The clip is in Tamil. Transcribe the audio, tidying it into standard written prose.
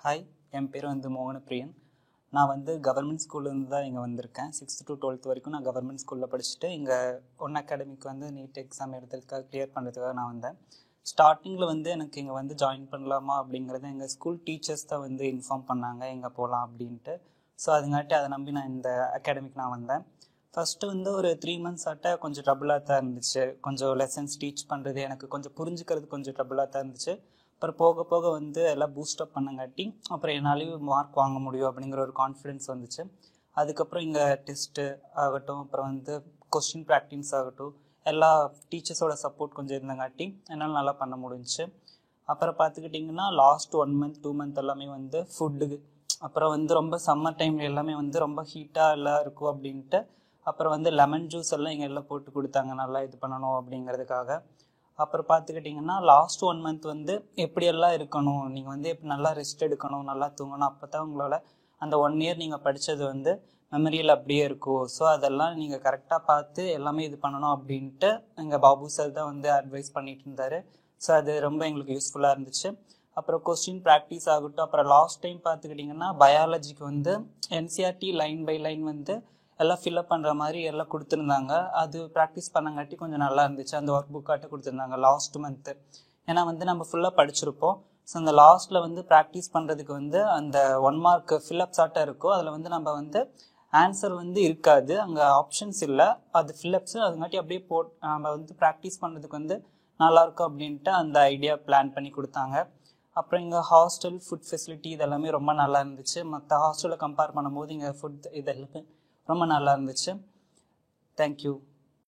ஹாய், என் பேர் மோகனப்பிரியன். நான் கவர்மெண்ட் ஸ்கூல்லேருந்து தான் இங்கே வந்திருக்கேன். 6th to 12th வரைக்கும் நான் கவர்மெண்ட் ஸ்கூலில் படிச்சுட்டு இங்கே ஒன் அகாடமிக்கு நீட் எக்ஸாம் எடுத்ததுக்காக கிளியர் பண்ணுறதுக்காக நான் வந்தேன். ஸ்டார்டிங்கில் எனக்கு இங்கே ஜாயின் பண்ணலாமா அப்படிங்கிறது எங்கள் ஸ்கூல் டீச்சர்ஸ் தான் இன்ஃபார்ம் பண்ணாங்க எங்கே போகலாம் அப்படின்ட்டு. ஸோ அதுங்காட்டி அதை நம்பி நான் இந்த அகாடமிக்கு நான் வந்தேன். ஃபஸ்ட்டு ஒரு 3 months ஆட்ட கொஞ்சம் ட்ரபுளாக தான் இருந்துச்சு. கொஞ்சம் லெசன்ஸ் டீச் பண்ணுறது எனக்கு கொஞ்சம் புரிஞ்சுக்கிறது கொஞ்சம் ட்ரபுளாக தான் இருந்துச்சு. அப்புறம் போக போக எல்லாம் பூஸ்டப் பண்ணங்காட்டி அப்புறம் என்னாலையும் மார்க் வாங்க முடியும் அப்படிங்கிற ஒரு கான்ஃபிடென்ஸ் வந்துச்சு. அதுக்கப்புறம் இங்கே டெஸ்ட்டு ஆகட்டும், அப்புறம் கொஸ்டின் ப்ராக்டிஸ் ஆகட்டும், எல்லா டீச்சர்ஸோட சப்போர்ட் கொஞ்சம் இருந்தங்காட்டி என்னால் நல்லா பண்ண முடிஞ்சிச்சு. அப்புறம் பார்த்துக்கிட்டிங்கன்னா லாஸ்ட் 1 month 2 month எல்லாமே ஃபுட்டுக்கு அப்புறம் ரொம்ப சம்மர் டைமில் எல்லாமே ரொம்ப ஹீட்டாக எல்லாம் இருக்கும் அப்படின்ட்டு அப்புறம் லெமன் ஜூஸ் எல்லாம் இங்கே எல்லாம் போட்டு கொடுத்தாங்க, நல்லா இது பண்ணணும் அப்படிங்கிறதுக்காக. அப்புறம் பார்த்துக்கிட்டிங்கன்னா லாஸ்ட் 1 month எப்படியெல்லாம் இருக்கணும், நீங்கள் எப்படி நல்லா ரெஸ்ட் எடுக்கணும், நல்லா தூங்கணும், அப்போ தான் உங்களால் அந்த 1 year நீங்கள் படித்தது மெமரியில் அப்படியே இருக்கும். ஸோ அதெல்லாம் நீங்கள் கரெக்டாக பார்த்து எல்லாமே இது பண்ணணும் அப்படின்ட்டு எங்கள் பாபு சார் தான் அட்வைஸ் பண்ணிட்டு இருந்தார். ஸோ அது ரொம்ப எங்களுக்கு யூஸ்ஃபுல்லாக இருந்துச்சு. அப்புறம் கொஸ்டின் ப்ராக்டிஸ் ஆகட்டும், அப்புறம் லாஸ்ட் டைம் பார்த்துக்கிட்டிங்கன்னா பயாலஜிக்கு என்சிஆர்டி லைன் பை லைன் எல்லாம் ஃபில்அப் பண்ணுற மாதிரி எல்லாம் கொடுத்துருந்தாங்க. அது ப்ராக்டிஸ் பண்ணங்காட்டி கொஞ்சம் நல்லா இருந்துச்சு. அந்த ஒர்க் புக்காட்ட கொடுத்துருந்தாங்க லாஸ்ட் மந்த்து. ஏன்னா நம்ம ஃபுல்லாக படிச்சிருப்போம். ஸோ அந்த லாஸ்ட்டில் ப்ராக்டிஸ் பண்ணுறதுக்கு அந்த 1 mark ஃபில்அப்ஸ் ஆட்டம் இருக்கும். அதில் நம்ம ஆன்சர் இருக்காது, அங்கே ஆப்ஷன்ஸ் இல்லை, அது ஃபில்அப்ஸு. அதுங்காட்டி அப்படியே நம்ம ப்ராக்டிஸ் பண்ணுறதுக்கு நல்லாயிருக்கும் அப்படின்ட்டு அந்த ஐடியா பிளான் பண்ணி கொடுத்தாங்க. அப்புறம் இங்கே ஹாஸ்டல் ஃபுட் ஃபெசிலிட்டி இதெல்லாமே ரொம்ப நல்லா இருந்துச்சு. மற்ற ஹாஸ்டலில் கம்பேர் பண்ணும்போது இங்கே ஃபுட் இதெல்லாமே ரொம்ப நல்லா இருந்துச்சு. தேங்க்யூ.